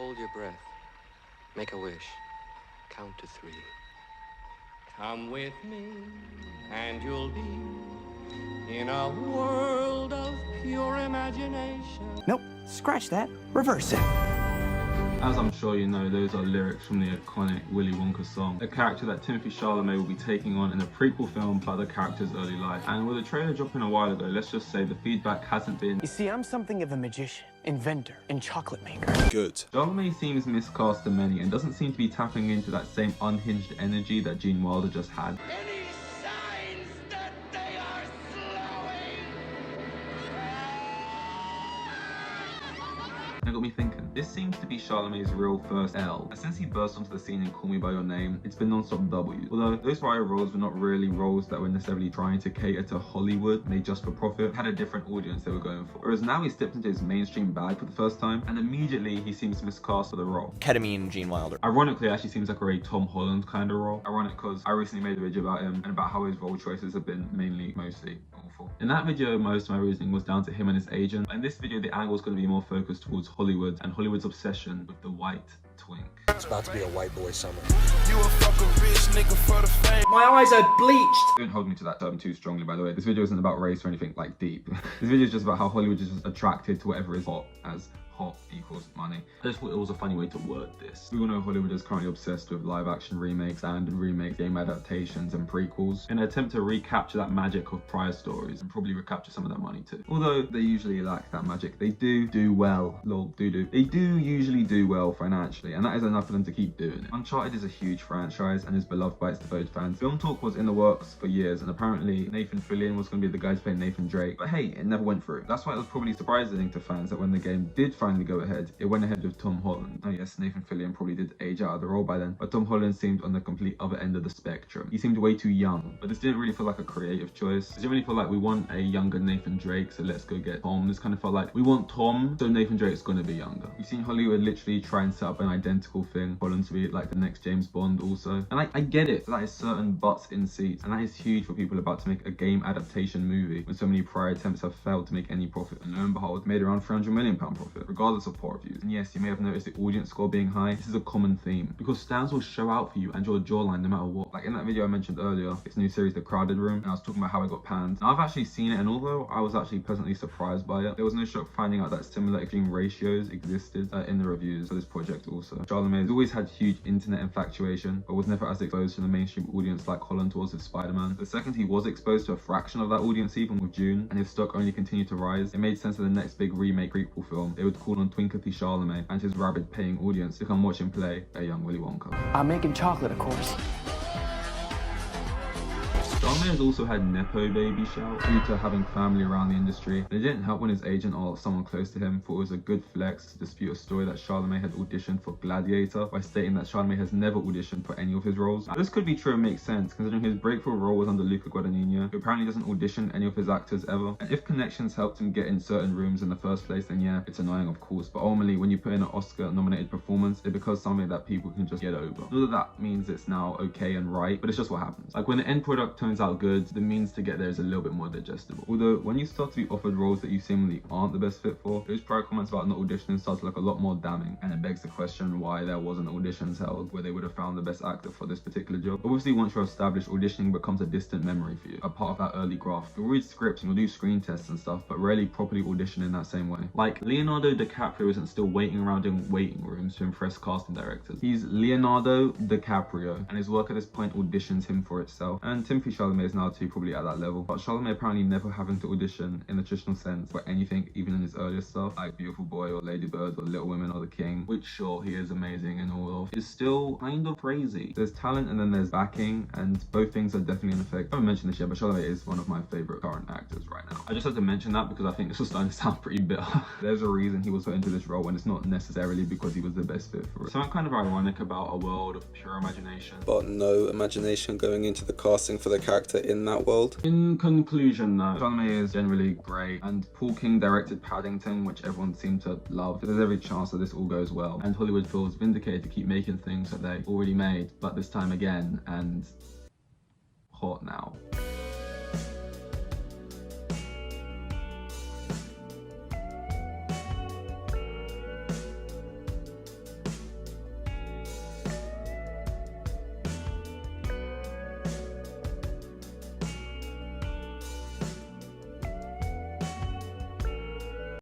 Hold your breath. Make a wish. Count to 3. Come with me, and you'll be in a world of pure imagination. Nope, scratch that. Reverse it. As I'm sure you know, those are lyrics from the iconic Willy Wonka song, a character that Timothee Chalamet will be taking on in a prequel film about the character's early life. And with the trailer dropping a while ago, let's just say the feedback hasn't been... You see, I'm something of a magician, inventor, and chocolate maker. Good. Chalamet seems miscast to many and doesn't seem to be tapping into that same unhinged energy that Gene Wilder just had. Any signs that they are slowing? That got me thinking. This seems to be Chalamet's real first L. And since he burst onto the scene in Call Me By Your Name, it's been non-stop W's. Although those prior roles were not really roles that were necessarily trying to cater to Hollywood, made just for profit, had a different audience they were going for. Whereas now he stepped into his mainstream bag for the first time, and immediately he seems miscast for the role. Ketamine Gene Wilder. Ironically, it actually seems like a very Tom Holland kind of role. Ironic because I recently made a video about him and about how his role choices have been mostly awful. In that video, most of my reasoning was down to him and his agent. In this video, the angle is going to be more focused towards Hollywood and Hollywood's obsession with the white twink. It's about to be a white boy summer. You a fucking rich nigga for the fame. My eyes are bleached. Don't hold me to that term too strongly, by the way. This video isn't about race or anything like deep. This video is just about how Hollywood is just attracted to whatever is hot, as hot equals money. I just thought it was a funny way to word this. We all know Hollywood is currently obsessed with live action remakes and remake game adaptations and prequels in an attempt to recapture that magic of prior stories and probably recapture some of that money too. Although they usually lack that magic, they do well. They do usually do well financially, and that is enough for them to keep doing it. Uncharted is a huge franchise and is beloved by its devoted fans. Film talk was in the works for years, and apparently Nathan Fillion was going to be the guy to play Nathan Drake, but hey, it never went through. That's why it was probably surprising to fans that when the game did finally go ahead, it went ahead with Tom Holland. Oh yes, Nathan Fillion probably did age out of the role by then, but Tom Holland seemed on the complete other end of the spectrum. He seemed way too young, but this didn't really feel like a creative choice. It didn't really feel like we want a younger Nathan Drake, so let's go get Tom. This kind of felt like we want Tom, so Nathan Drake's gonna be younger. You've seen Hollywood literally try and set up an identical thing, Holland to be like the next James Bond also. And I get it, that is certain butts in seats, and that is huge for people about to make a game adaptation movie when so many prior attempts have failed to make any profit, and lo and behold, made around £300 million profit, regardless of poor reviews. And yes, you may have noticed the audience score being high. This is a common theme because stands will show out for you and your jawline no matter what. Like in that video I mentioned earlier, its new series The Crowded Room, and I was talking about how it got panned. Now I've actually seen it, and although I was actually pleasantly surprised by it, there was no shock finding out that similar extreme ratios existed in the reviews for this project also. Chalamet has always had huge internet infatuation, but was never as exposed to the mainstream audience like Holland was with Spider-Man. The second he was exposed to a fraction of that audience even with June, and his stock only continued to rise, it made sense that the next big remake prequel film, they would call on Twink Chalamet and his rabid paying audience to come watch him play a young Willy Wonka. I'm making chocolate, of course. Chalamet has also had Nepo baby shout due to having family around the industry. And it didn't help when his agent or someone close to him thought it was a good flex to dispute a story that Chalamet had auditioned for Gladiator by stating that Chalamet has never auditioned for any of his roles. Now, this could be true and make sense considering his breakthrough role was under Luca Guadagnino, who apparently doesn't audition any of his actors ever. And if connections helped him get in certain rooms in the first place, then yeah, it's annoying of course. But ultimately, when you put in an Oscar-nominated performance, it becomes something that people can just get over. Not that that means it's now okay and right, but it's just what happens. Like when the end product turns out good, the means to get there is a little bit more digestible. Although when you start to be offered roles that you seemingly aren't the best fit for, those prior comments about not auditioning start to look a lot more damning, and it begs the question why there wasn't auditions held where they would have found the best actor for this particular job. Obviously, once you're established, auditioning becomes a distant memory for you, a part of that early graft. You'll read scripts and you'll do screen tests and stuff, but rarely properly audition in that same way. Like Leonardo DiCaprio isn't still waiting around in waiting rooms to impress casting directors. He's Leonardo DiCaprio, and his work at this point auditions him for itself. And Timothee Chalamet is now too probably at that level, but Chalamet apparently never having to audition in the traditional sense for anything, even in his earlier stuff like Beautiful Boy or Lady Bird or Little Women or The King, which sure he is amazing and all of, is still kind of crazy. There's talent and then there's backing, and both things are definitely in effect. I haven't mentioned this yet, but Chalamet is one of my favorite current actors right now. I just had to mention that because I think this was starting to sound pretty bitter. There's a reason he was put into this role, and it's not necessarily because he was the best fit for it. Something kind of ironic about a world of pure imagination, But no imagination going into the casting for the character in that world. in conclusion though, Chalamet is generally great, and Paul King directed Paddington, which everyone seemed to love. There's every chance that this all goes well, and Hollywood feels vindicated to keep making things that they already made, but this time again, and hot now.